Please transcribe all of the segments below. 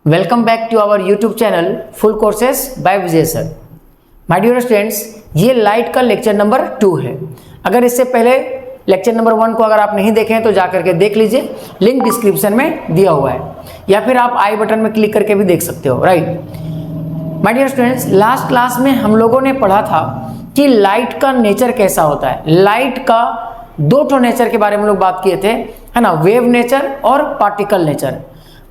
Welcome back to our YouTube channel full courses by Vijay sir. My dear students, ये light का lecture number 2 है। अगर इससे पहले लेक्चर नंबर 1 को अगर आप नहीं देखे हैं तो जा करके देख लीजिए, लिंक डिस्क्रिप्शन में दिया हुआ है, या फिर आप आई बटन में क्लिक करके भी देख सकते हो। Right my dear students, last class में हम लोगों ने पढ़ा था कि लाइट का नेचर कैसा होता है। लाइट का दो नेचर के बारे में लोग बात किए थे, है ना, वेव नेचर और पार्टिकल नेचर।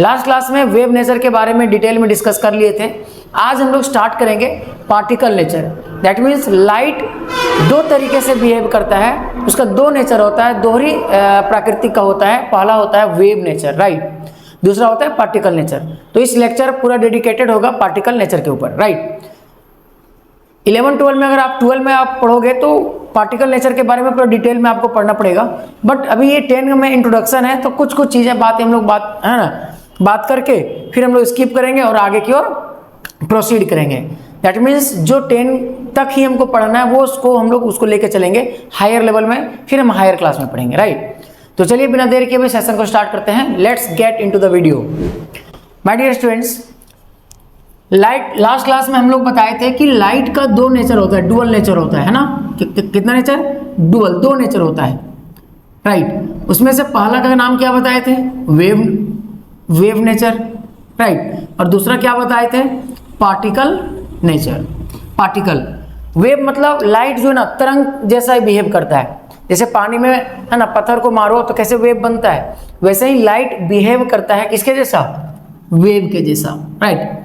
लास्ट क्लास में वेव नेचर के बारे में डिटेल में डिस्कस कर लिए थे। आज हम लोग स्टार्ट करेंगे particle nature. That means light दो तरीके से बिहेव करता है, उसका दो नेचर होता है, दोहरी प्राकृतिक का होता है। पहला होता है वेव नेचर, राइट, दूसरा होता है पार्टिकल नेचर। तो इस लेक्चर पूरा डेडिकेटेड होगा पार्टिकल नेचर के ऊपर। राइट 11-12 में, अगर आप 12 में आप पढ़ोगे तो पार्टिकल नेचर के बारे में पूरा डिटेल में आपको पढ़ना पड़ेगा। बट अभी ये 10 में इंट्रोडक्शन है, तो कुछ चीजें बातें हम लोग बात करके फिर हम लोग स्किप करेंगे और आगे की ओर प्रोसीड करेंगे। दैट मीन्स जो 10 तक ही हमको पढ़ना है वो उसको लेके चलेंगे हायर लेवल में, फिर हम हायर क्लास में पढ़ेंगे। राइट तो चलिए बिना देर के भी सेशन को स्टार्ट करते हैं। Let's get into the video. My dear students, light last class में हम लोग बताए थे कि लाइट का दो नेचर होता है, डुअल नेचर होता है ना। कितना नेचर? डुअल, दो नेचर होता है। राइट उसमें से पहला का नाम क्या बताए थे? Wave nature. राइट और दूसरा क्या बताए थे? Particle nature. पार्टिकल वेव मतलब लाइट जो है ना तरंग जैसा ही बिहेव करता है। जैसे पानी में, है ना, पत्थर को मारो तो कैसे वेव बनता है, वैसे ही लाइट बिहेव करता है किसके जैसा? वेव के जैसा। राइट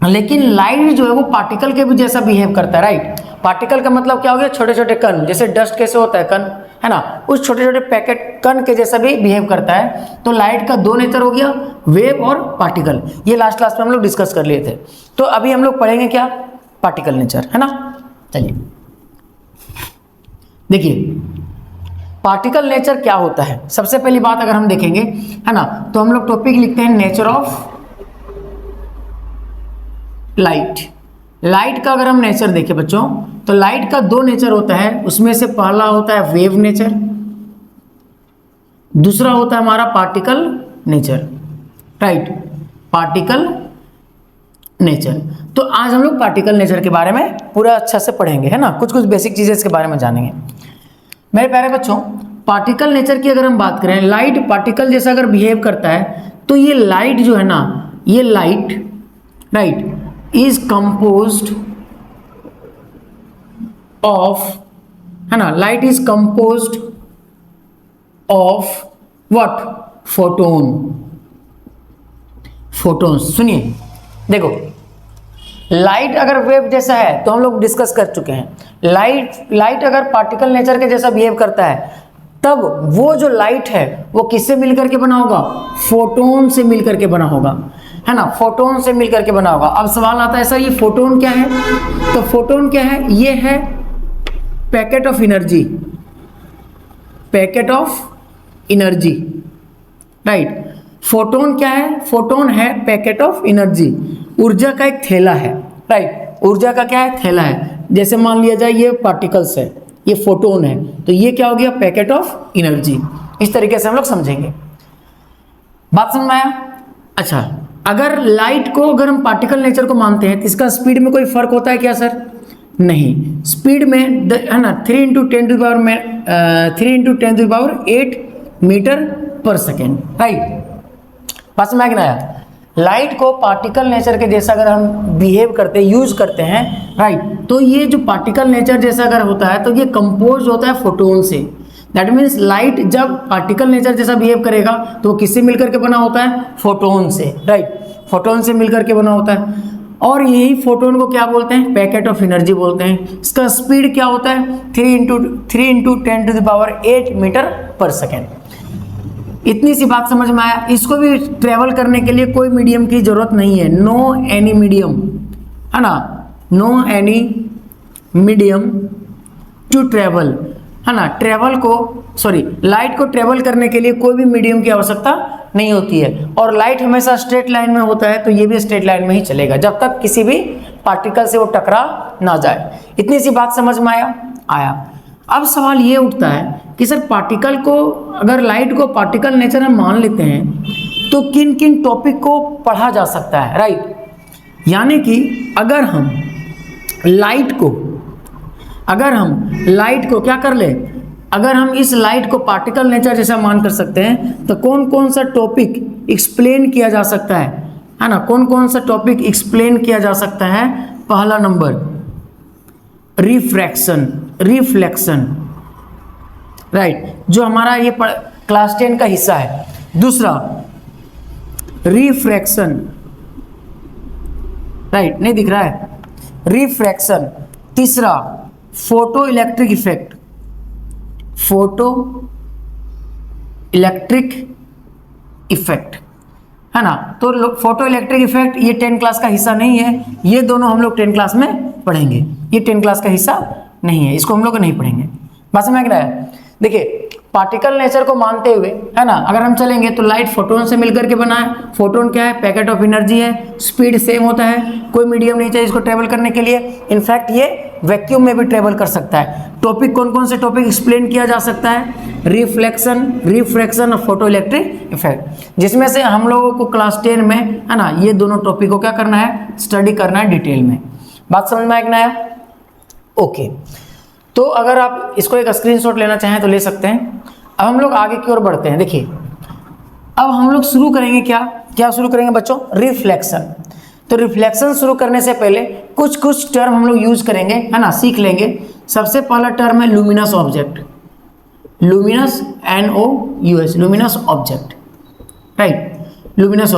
लेकिन लाइट जो है वो पार्टिकल के भी जैसा बिहेव करता है। राइट पार्टिकल का मतलब क्या हो गया? छोटे छोटे कण, जैसे डस्ट कैसे होता है कण, है ना, उस छोटे छोटे पैकेट कण के जैसा भी बिहेव करता है। तो लाइट का दो नेचर हो गया, वेव और पार्टिकल। ये लास्ट क्लास में हम लोग डिस्कस कर लिए थे। तो अभी हम लोग पढ़ेंगे क्या? पार्टिकल नेचर, है ना। चलिए देखिए पार्टिकल नेचर क्या होता है। सबसे पहली बात अगर हम देखेंगे, है ना, तो हम लोग टॉपिक लिखते हैं नेचर ऑफ लाइट। लाइट का अगर हम नेचर देखें बच्चों, तो लाइट का दो नेचर होता है। उसमें से पहला होता है वेव नेचर, दूसरा होता है हमारा particle nature. Right particle nature. तो आज हम लोग पार्टिकल नेचर के बारे में पूरा अच्छा से पढ़ेंगे, है ना, कुछ बेसिक चीजें इसके बारे में जानेंगे। मेरे प्यारे बच्चों, पार्टिकल नेचर की अगर हम बात करें, लाइट पार्टिकल जैसा अगर बिहेव करता है, तो ये लाइट जो है ना, ये light, right, is composed of, है ना, light is composed of what? photons। सुनिए देखो, लाइट अगर वेव जैसा है तो हम लोग डिस्कस कर चुके हैं। लाइट अगर पार्टिकल नेचर के जैसा बिहेव करता है, तब वो जो लाइट है वो किससे मिलकर के बना होगा? फोटोन से मिलकर के बना होगा, है ना, फोटोन से मिलकर के बना होगा। अब सवाल आता है, सर ये फोटोन क्या है? तो फोटोन क्या है? ये है packet of energy. Packet of energy. Right photon क्या है? फोटोन है पैकेट ऑफ एनर्जी, ऊर्जा का एक थैला है। राइट ऊर्जा का क्या है? थैला है। जैसे मान लिया जाए ये पार्टिकल्स है, ये फोटोन है, तो ये क्या हो गया? Packet of energy. इस तरीके से हम लोग समझेंगे। बात समझ में आया? अच्छा, अगर लाइट को अगर हम पार्टिकल नेचर को मानते हैं तो इसका स्पीड में कोई फर्क होता है क्या सर? नहीं, स्पीड में है ना 3 × 10⁸ मीटर पर सेकेंड। राइट बात समझ में आया? लाइट को पार्टिकल नेचर के जैसा अगर हम बिहेव करते हैं, यूज करते हैं, राइट, तो ये जो पार्टिकल नेचर जैसा अगर होता है तो ये कंपोज होता है फोटोन से। दैट मीन्स लाइट जब पार्टिकल नेचर जैसा बिहेव करेगा तो वो किससे मिलकर के बना होता है? फोटोन से। राइट फोटोन से मिलकर के बना होता है। और यही फोटोन को क्या बोलते हैं? पैकेट ऑफ एनर्जी बोलते हैं। इसका स्पीड क्या होता है? 3 × 10⁸ मीटर पर सेकेंड। इतनी सी बात समझ में आया? इसको भी ट्रेवल करने के लिए कोई मीडियम की जरूरत नहीं है। नो एनी मीडियम, है ना, no any medium to travel, है ना। लाइट को ट्रेवल करने के लिए कोई भी मीडियम की आवश्यकता नहीं होती है। और लाइट हमेशा स्ट्रेट लाइन में होता है, तो ये भी स्ट्रेट लाइन में ही चलेगा जब तक किसी भी पार्टिकल से वो टकरा ना जाए। इतनी सी बात समझ में आया। अब सवाल ये उठता है कि सर पार्टिकल को, अगर लाइट को पार्टिकल नेचर हम मान लेते हैं, तो किन किन टॉपिक को पढ़ा जा सकता है, राइट। यानी कि अगर हम लाइट को क्या कर ले, अगर हम इस लाइट को पार्टिकल नेचर जैसा मान कर सकते हैं तो कौन कौन सा टॉपिक एक्सप्लेन किया जा सकता है ना, कौन कौन सा टॉपिक एक्सप्लेन किया जा सकता है। पहला नंबर रिफ्लेक्शन, राइट, जो हमारा ये क्लास 10 का हिस्सा है। दूसरा रिफ्रैक्शन, राइट, नहीं दिख रहा है, रिफ्रैक्शन। तीसरा फोटो इलेक्ट्रिक इफेक्ट, है ना। तो फोटो इलेक्ट्रिक इफेक्ट ये 10 क्लास का हिस्सा नहीं है, ये दोनों हम लोग 10 क्लास में पढ़ेंगे, ये 10 क्लास का हिस्सा नहीं है, इसको हम लोग नहीं पढ़ेंगे। बात समझ में आ रहा है। देखिए पार्टिकल नेचर को मानते हुए, है ना, अगर हम चलेंगे तो लाइट फोटोन से मिलकर के बना है। फोटोन क्या है, पैकेट ऑफ एनर्जी है, स्पीड सेम होता है, कोई मीडियम नहीं चाहिए इसको ट्रेवल करने के लिए। इनफैक्ट ये वैक्यूम में भी ट्रेवल कर सकता है। टॉपिक कौन कौन से टॉपिक एक्सप्लेन किया जा सकता है, रिफ्रैक्शन और फोटो इलेक्ट्रिक इफेक्ट, जिसमें से हम लोगों को क्लास 10 में, है ना, ये दोनों टॉपिक को क्या करना है, स्टडी करना है डिटेल में। बात समझ में आया? ओके, तो अगर आप इसको एक स्क्रीनशॉट लेना चाहें तो ले सकते हैं। अब हम लोग आगे की ओर बढ़ते हैं। देखिए अब हम लोग शुरू करेंगे क्या शुरू करेंगे बच्चों, रिफ्लेक्शन। तो रिफ्लेक्शन शुरू करने से पहले कुछ टर्म हम लोग यूज करेंगे, है ना, सीख लेंगे। सबसे पहला टर्म है luminous object, luminous NOUS, luminous object, right. Luminous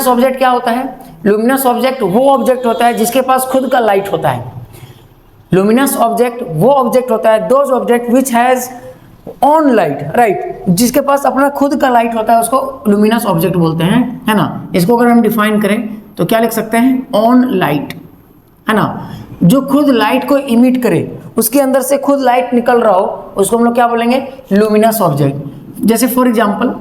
object क्या होता है? लुमिनस ऑब्जेक्ट वो ऑब्जेक्ट होता है जिसके पास खुद का लाइट होता है। लुमिनस ऑब्जेक्ट वो ऑब्जेक्ट होता है, those object which has on light, right, जिसके पास अपना खुद का लाइट होता है उसको लुमिनस ऑब्जेक्ट बोलते हैं, है ना। इसको अगर हम डिफाइन करें तो क्या लिख सकते हैं, ऑन लाइट, है ना, जो खुद लाइट को इमिट करे, उसके अंदर से खुद लाइट निकल रहा हो, उसको हम लोग क्या बोलेंगे, लुमिनस ऑब्जेक्ट। जैसे for example,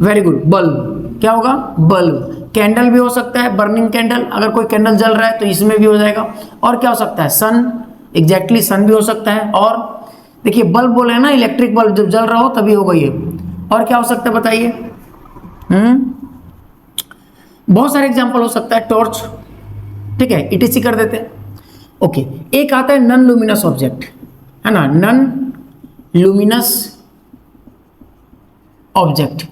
very good, bulb, क्या होगा, बल्ब। कैंडल भी हो सकता है, बर्निंग कैंडल, अगर कोई कैंडल जल रहा है तो इसमें भी हो जाएगा। और क्या हो सकता है, सन, एग्जैक्टली सन भी हो सकता है। और देखिए बल्ब बोले ना, इलेक्ट्रिक बल्ब जब जल रहा हो तभी होगा ये। और क्या हो सकता है बताइए, बहुत सारे एग्जांपल हो सकता है, टॉर्च, ठीक है, ETC कर देते हैं। ओके, एक आता है नॉन लुमिनस ऑब्जेक्ट, है ना, non luminous object.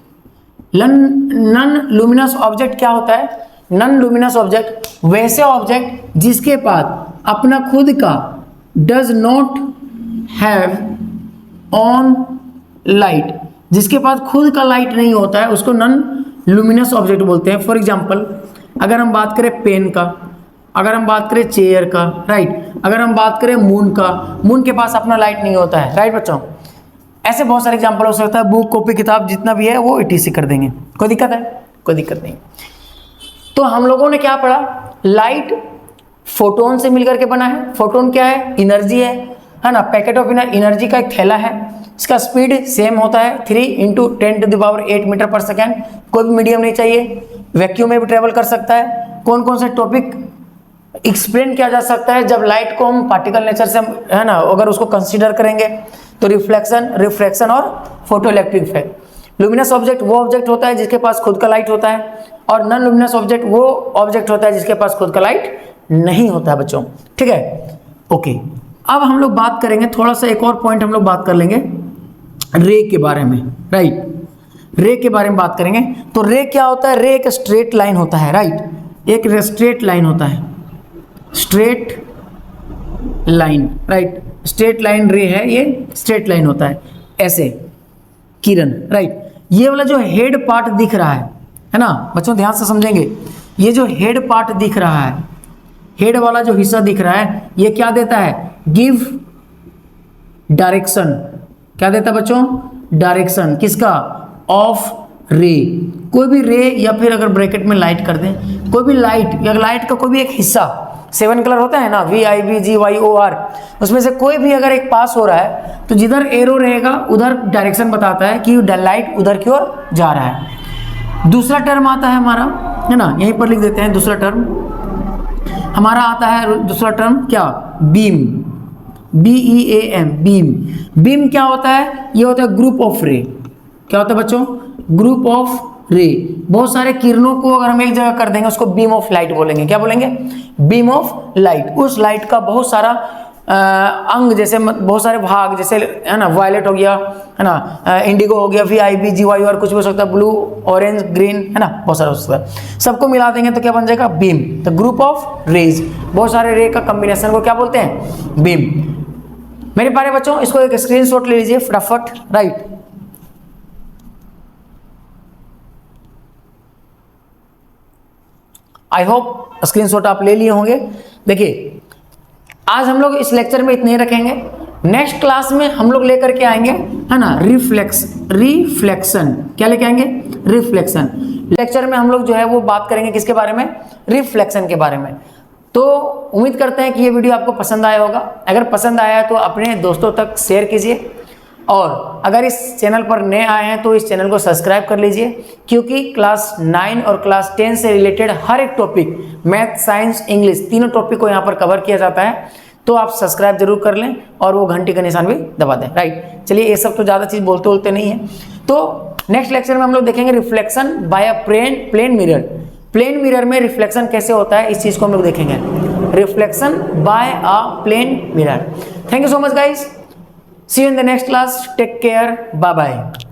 Non luminous object क्या होता है? नॉन लुमिनस ऑब्जेक्ट वैसे ऑब्जेक्ट जिसके पास अपना खुद का does not have on light, जिसके पास खुद का लाइट नहीं होता है, उसको नॉन लुमिनस ऑब्जेक्ट बोलते हैं। फॉर एग्जांपल अगर हम बात करें पेन का, अगर हम बात करें चेयर का, राइट, अगर हम बात करें मून का, मून के पास अपना लाइट नहीं होता है, राइट बच्चों। ऐसे बहुत सारे एग्जांपल हो सकता है, बुक, कॉपी, किताब जितना भी है वो ETC कर देंगे, कोई दिक्कत है? कोई दिक्कत नहीं। तो हम लोगों ने क्या पढ़ा, लाइट फोटोन से मिलकर के बना है। फोटोन क्या है, एनर्जी है ना, पैकेट ऑफ एनर्जी का एक थैला है। इसका स्पीड सेम होता है 3 × 10⁸ मीटर पर सेकेंड, कोई भी मीडियम नहीं चाहिए, वैक्यूम में भी ट्रेवल कर सकता है। कौन कौन से टॉपिक एक्सप्लेन किया जा सकता है जब लाइट को हम पार्टिकल नेचर से, है ना, अगर उसको कंसीडर करेंगे तो रिफ्लेक्शन और photo electric effect. Luminous object वो ऑब्जेक्ट होता है जिसके पास खुद का लाइट होता है, और नॉन लुमिनस ऑब्जेक्ट वो ऑब्जेक्ट होता है जिसके पास खुद का लाइट नहीं होता है बच्चों, ठीक है। ओके, अब हम लोग बात करेंगे थोड़ा सा, एक और पॉइंट हम लोग बात कर लेंगे रे के बारे में, राइट, रे के बारे में बात करेंगे। तो रे क्या होता है, रे एक स्ट्रेट लाइन होता है, राइट, एक स्ट्रेट लाइन होता है, straight line, right, straight line रे है, ये स्ट्रेट लाइन होता है, ऐसे किरण, राइट। ये वाला जो हेड पार्ट दिख रहा है ना बच्चों, ध्यान से समझेंगे, ये जो हेड पार्ट दिख रहा है, हेड वाला जो हिस्सा दिख रहा है, ये क्या देता है, गिव डायरेक्शन। क्या देता है बच्चों, डायरेक्शन, किसका, ऑफ रे। कोई भी रे, या फिर अगर ब्रैकेट में लाइट कर दें, कोई भी लाइट या लाइट का कोई भी एक हिस्सा, 7 कलर होता है ना, VIBGYOR, उसमें से कोई भी अगर एक पास हो रहा है तो जिधर एरो रहेगा उधर डायरेक्शन बताता है कि लाइट उधर की ओर जा रहा है। दूसरा टर्म आता है हमारा, है ना, यहीं पर लिख देते हैं, दूसरा टर्म हमारा आता है, दूसरा टर्म क्या, बीम, BEAM, बीम। बीम क्या होता है, ये होता है ग्रुप ऑफ रे। क्या होता है बच्चों, ग्रुप ऑफ रे। बहुत सारे किरणों को अगर हम एक जगह कर देंगे उसको बीम ऑफ लाइट बोलेंगे। क्या बोलेंगे? Beam of light. उस लाइट का बहुत सारा अंग, जैसे बहुत सारे भाग, जैसे है ना वायलेट हो गया, है ना इंडिगो हो गया, VIB GY और कुछ भी हो सकता है, ब्लू, ऑरेंज, ग्रीन, है ना, बहुत सारा हो सकता है। सबको मिला देंगे तो क्या बन जाएगा? Beam. The group of rays, बहुत सारे रे का कॉम्बिनेशन को क्या बोलते हैं? बीम। मेरे प्यारे बच्चों, इसको एक स्क्रीनशॉट ले लीजिए फटाफट। राइट, आई होप स्क्रीनशॉट आप ले लिए होंगे। देखिए, आज हम लोग इस लेक्चर में इतने ही रखेंगे। नेक्स्ट क्लास में हम लोग लेकर के आएंगे, है ना, रिफ्लेक्शन। क्या लेके आएंगे? रिफ्लेक्शन। लेक्चर में हम लोग जो है वो बात करेंगे किसके बारे में? रिफ्लेक्शन के बारे में। तो उम्मीद करते हैं कि ये वीडियो आपको पसंद आया होगा। अगर पसंद आया तो अपने दोस्तों तक शेयर कीजिए, और अगर इस चैनल पर नए आए हैं तो इस चैनल को सब्सक्राइब कर लीजिए, क्योंकि क्लास 9 और क्लास 10 से रिलेटेड हर एक टॉपिक, मैथ, साइंस, इंग्लिश, तीनों टॉपिक को यहाँ पर कवर किया जाता है। तो आप सब्सक्राइब जरूर कर लें और वो घंटी का निशान भी दबा दें। राइट, चलिए, ये सब तो ज़्यादा चीज़ बोलते नहीं है। तो नेक्स्ट लेक्चर में हम लोग देखेंगे reflection by a plane mirror. Plane mirror में रिफ्लेक्शन कैसे होता है, इस चीज़ को हम लोग देखेंगे। Reflection by a plane mirror. Thank you so much guys, see you in the next class, take care, bye bye।